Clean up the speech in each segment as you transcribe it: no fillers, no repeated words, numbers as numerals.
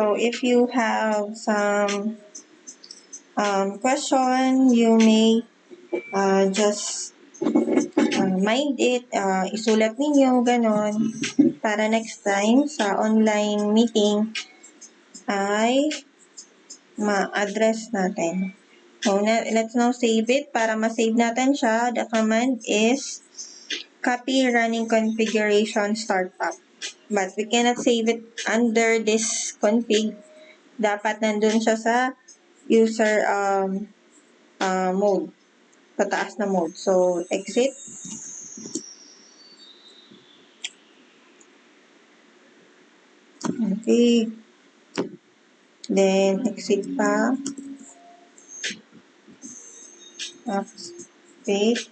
So if you have some question, you may just mind it, isulat ninyo, ganon, para next time sa online meeting ay ma-address natin. So, let's now save it. Para ma-save natin siya, the command is copy running configuration startup. But we cannot save it under this config. Dapat nandun siya sa user mode. Sa taas na mode. So, exit. Okay. Then, exit pa. Paste.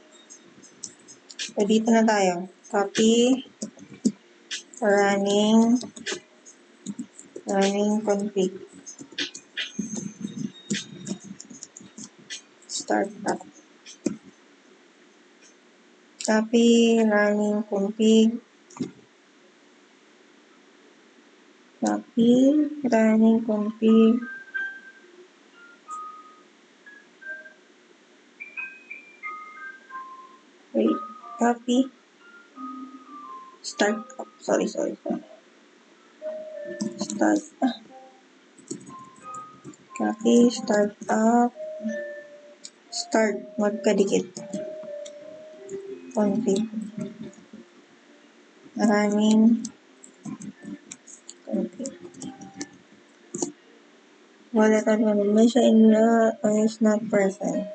So, dito na tayo. Copy running config. Startup. Copy running config. Copy running config. Wait. Copy. Startup. Sorry. Start. Copy. Startup. Start. Magkadikit. Config. Running config. Wala ka naman. May siya in is not present.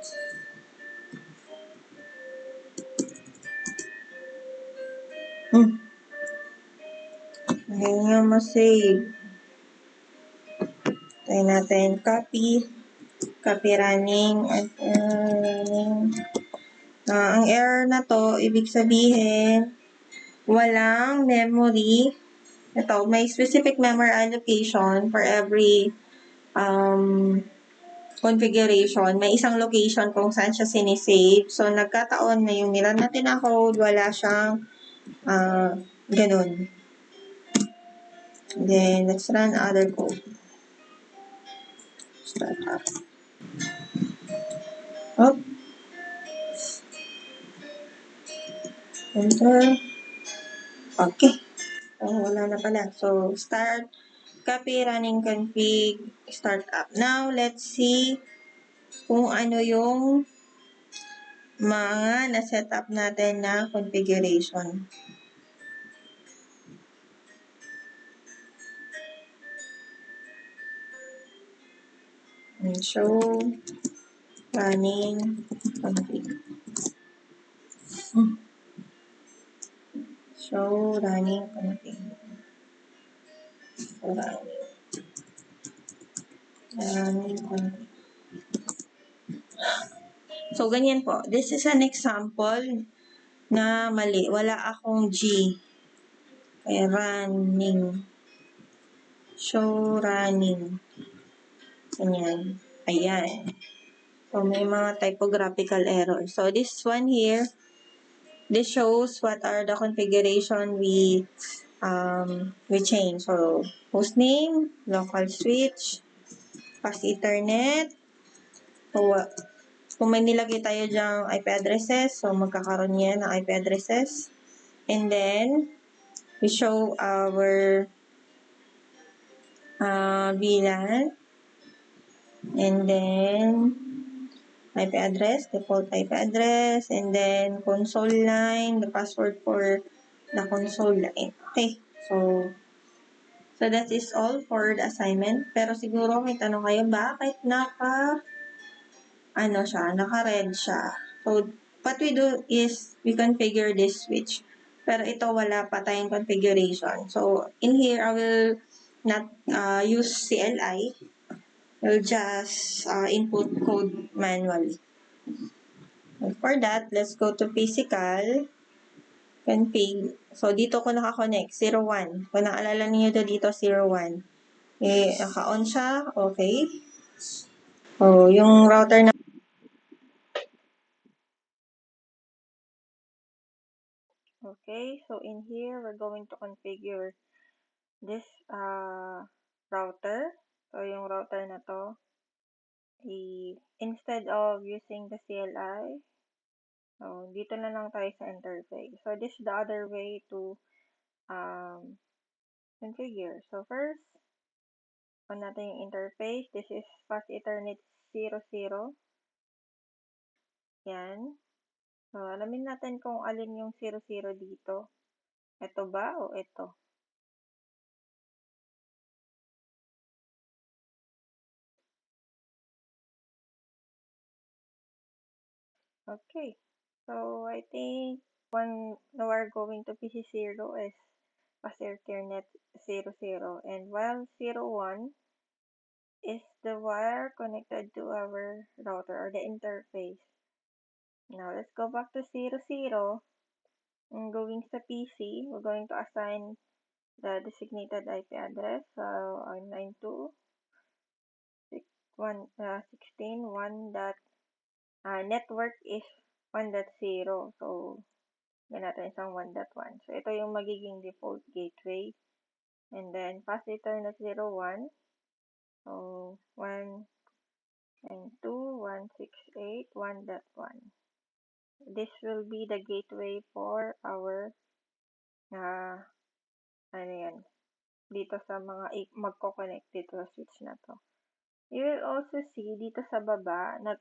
Hindi nga ma-save. Tayo natin. Copy. Copy running. Ang error na to, ibig sabihin, walang memory. Ito, may specific memory allocation for every configuration. May isang location kung saan siya sinisave. So, nagkataon na yung nilan natin na code, wala siyang ganun. Then, let's run other code. Start up. Oh. Enter. Okay. So, wala na pala. So, start. Copy running config. Start up. Now, let's see kung ano yung mga na-set up natin na configuration. And show running config. Show running config. Running config. So, ganyan po. This is an example na mali. Wala akong G. Kaya running. Show running. Ganyan. Ayan. So, may mga typographical errors. So, this one here, this shows what are the configuration we change. So, hostname, local switch, fast ethernet. So, kung may nilagay tayo dyang IP addresses, so magkakaroon yan ng IP addresses. And then, we show our VLAN. And then, IP address, default IP address, and then console line, the password for the console line. Okay, so that is all for the assignment. Pero siguro may tanong kayo, bakit naka-red siya? So, what we do is, we configure this switch. Pero ito, wala pa tayong configuration. So, in here, I will not use CLI. We'll just input code manually. And for that, let's go to physical config. So, dito ko naka-connect, 01. Kung naalala niyo dito, 01. Naka-on siya, okay. So, yung router na okay, so in here, we're going to configure this router. So, yung router na to, instead of using the CLI, so, dito na lang tayo sa interface. So, this is the other way to configure. So, first, on natin yung interface. This is Fast Ethernet 00. Yan. So, alamin natin kung alin yung 00 dito. Ito ba o ito? Okay. So, I think when we're going to PC0 is Fast Ethernet 00. And while 01 is the wire connected to our router or the interface. Now, let's go back to 00. And going sa PC, we're going to assign the designated IP address. So, 9.2.16.1. Network is 1.0. So, yan natin isang 1.1. So, ito yung magiging default gateway. And then, Fast Ethernet 01. So, 192.168.1.1. This will be the gateway for our dito sa mga magko-connect dito sa switch na to. You will also see dito sa baba na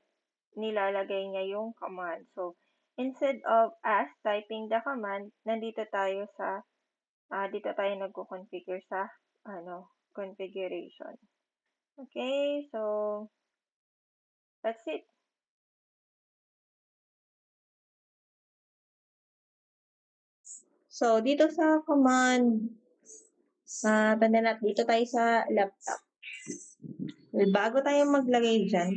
nilalagay niya yung command. So, instead of us typing the command, nandito tayo sa dito tayo nagko-configure sa configuration. Okay, so that's it. So, dito sa command, tanda natin, dito tayo sa laptop. Bago tayo maglagay dyan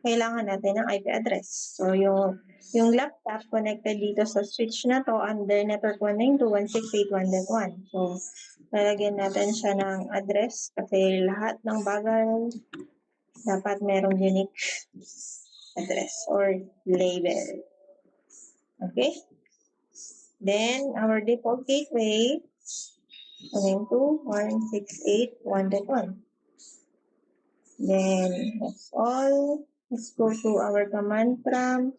kailangan natin ng IP address. So, yung laptop connected dito sa switch na to under network 192.168.1.1. So, lalagyan natin siya ng address kasi lahat ng bagay dapat merong unique address or label. Okay? Then, our default gateway, 192.168.1.1. Then, that's all. Let's go to our command prompt.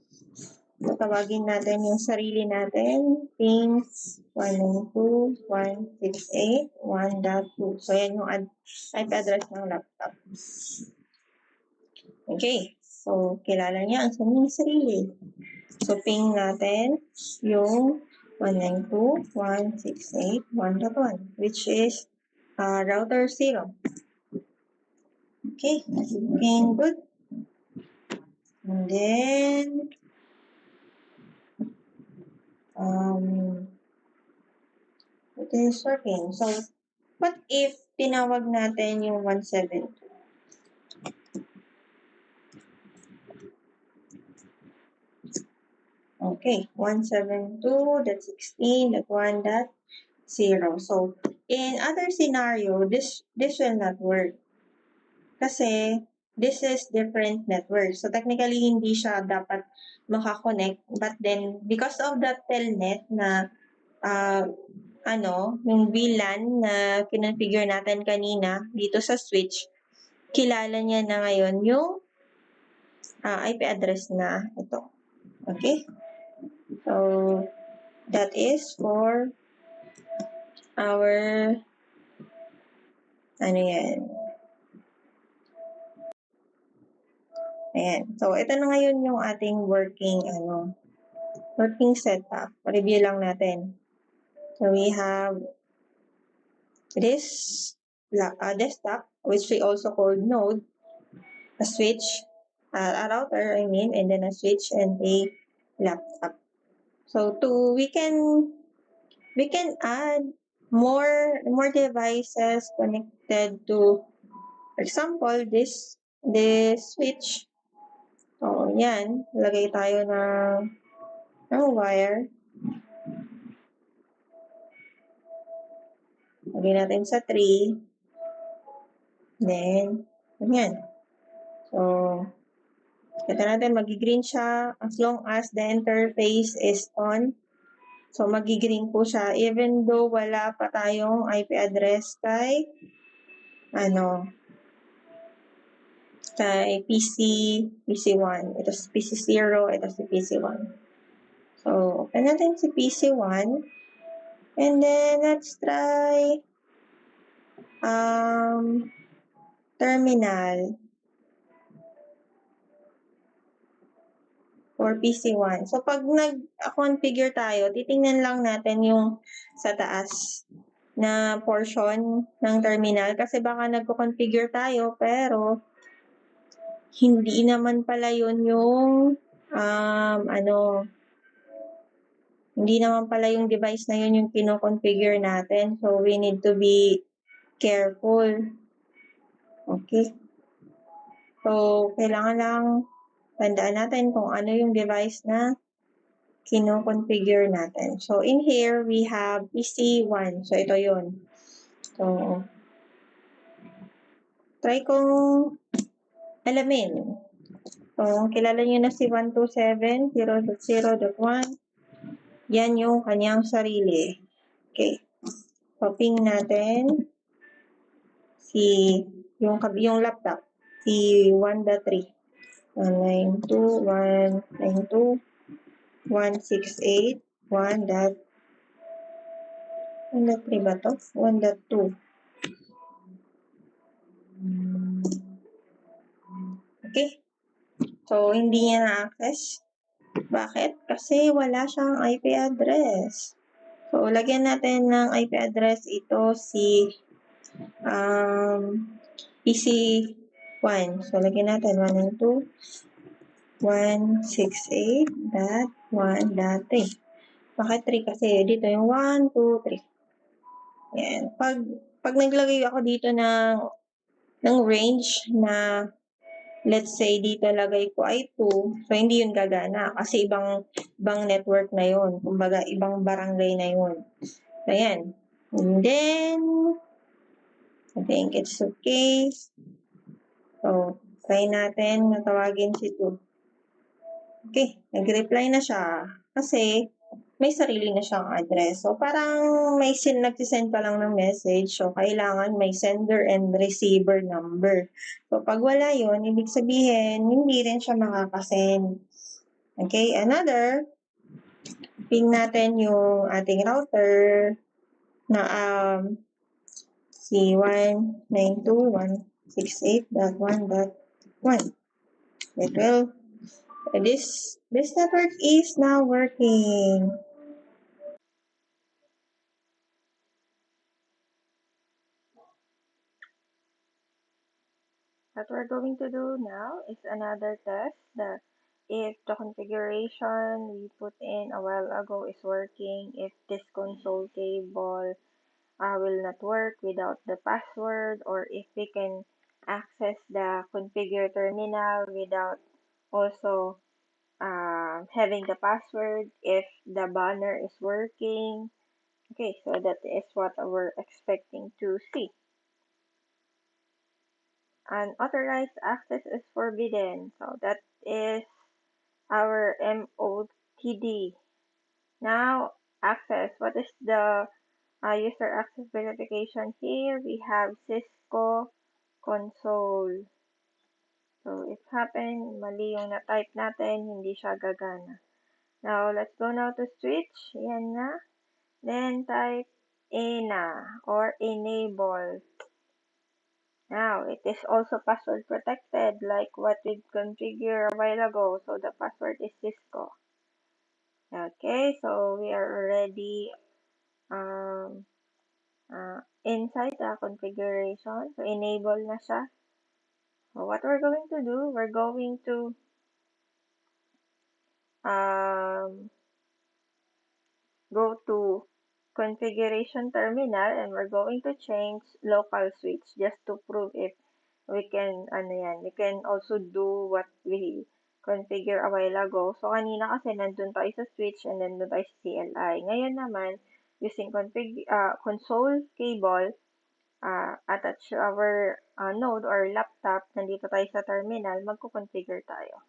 Tawagin natin yung sarili natin. Pings 192.168.1.2. So, yan yung IP address ng laptop. Okay. So, kilala niya ang sarili. So, ping natin yung 192.168.1.1, which is router 0. Okay, that's looking good. And then, it is working. So, what if tinawag natin yung 172? Okay, 172.16.1.0. So, in other scenario, this will not work. Kasi, this is different network. So, technically, hindi siya dapat makakonect. But then, because of the telnet na, yung VLAN na kinonfigure natin kanina dito sa switch, kilala niya na ngayon yung IP address na ito. Okay? So, that is for our, yan. Ayan. So, ito na ngayon yung ating working setup. Review lang natin. So, we have this desktop, which we also call node, a switch, a router, and then a switch and a laptop. So, we can add more devices connected to, for example, this switch. So, yan. Lagay tayo ng wire. Lagay natin sa 3. Then, yan. So, kita natin, magi-green siya as long as the interface is on. So, magi-green po siya even though wala pa tayong IP address kay kay PC1. Ito si PC0, ito si PC1. So, open natin si PC1. And then, let's try terminal for PC1. So, pag nag-configure tayo, titingnan lang natin yung sa taas na portion ng terminal kasi baka nagko-configure tayo pero hindi naman pala yun yung hindi naman pala yung device na yun yung kino-configure natin. So, we need to be careful. Okay. So, kailangan lang tandaan natin kung ano yung device na kino-configure natin. So, in here, we have PC1. So, ito yun. So, try kong alamin. So, kilala nyo na si 127.0.0.1. Yan yung kanyang sarili. Okay. So, ping natin yung laptop. Si 1.3. 192.192.168. 1.3 ba to? 1.2. Okay. So, hindi niya na-access. Bakit? Kasi wala siyang IP address. So, lagyan natin ng IP address ito si PC1. So, lagyan natin 192.168.1.3. Bakit 3? Kasi dito yung 1, 2, 3. Yan. Pag naglagay ako dito ng range na let's say dito lagay ko ay 2, so hindi yun gagana kasi ibang network na yun. Kumbaga, ibang barangay na yun. So, yan. And then, I think it's okay. So, try natin na tawagin si 2. Okay, nag-reply na siya kasi may sarili na siyang address. So, parang nagsisend pa lang ng message. So, kailangan may sender and receiver number. So, pag wala yun, ibig sabihin, hindi rin siya makakasend. Okay, another, ping natin yung ating router na si 192.168.1.1. It will This network is now working. What we're going to do now is another test that if the configuration we put in a while ago is working, if this console cable will not work without the password, or if we can access the configure terminal without also having the password, if the banner is working. Okay, so that is what we're expecting to see. Unauthorized access is forbidden. So that is our MOTD. Now, access. What is the user access verification here? We have Cisco console. So, it happened. Mali yung na-type natin. Hindi siya gagana. Now, let's go now to switch. Yan na. Then, type ENA or enable. Now, it is also password protected like what we configured a while ago. So, the password is Cisco. Okay, so we are already inside the configuration. So, enable na siya. So, what we're going to do, we're going to go to configuration terminal and we're going to change local switch just to prove if we can, we can also do what we configure a while ago. So, kanina kasi nandun tayo sa switch and then doon tayo sa CLI. Ngayon naman, using console cable, attach our node or laptop, nandito tayo sa terminal, magko-configure tayo.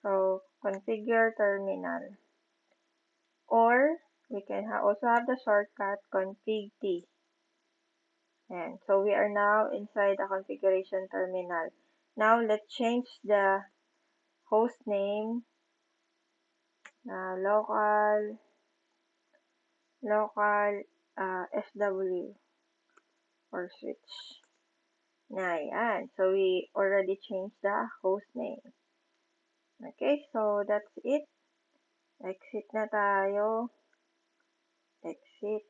So, configure terminal. Or, we can also have the shortcut config T. And so we are now inside the configuration terminal. Now let's change the host name, local SW or switch. Na yan. So we already changed the host name. Okay, so that's it. Exit na tayo. Exit.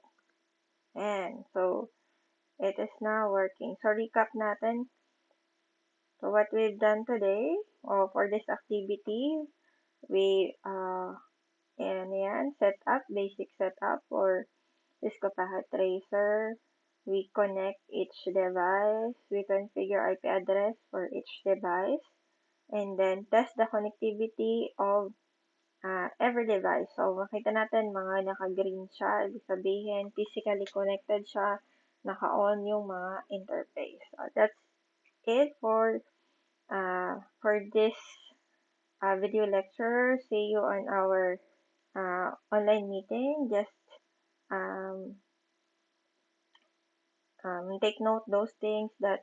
And so it is now working. So recap natin. So what we've done today, for this activity, we setup, basic setup for Cisco packetTracer. We connect each device. We configure IP address for each device. And then test the connectivity of every device. So makita natin mga naka-green siya. Ibig sabihin, physically connected siya. Naka-on yung mga interface. So that's it for this video lecture. See you on our online meeting. Just take note those things that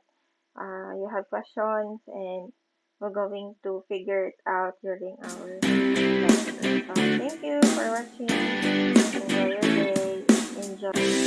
you have questions, and we're going to figure it out during our lecture. So thank you for watching. Enjoy your day. Enjoy.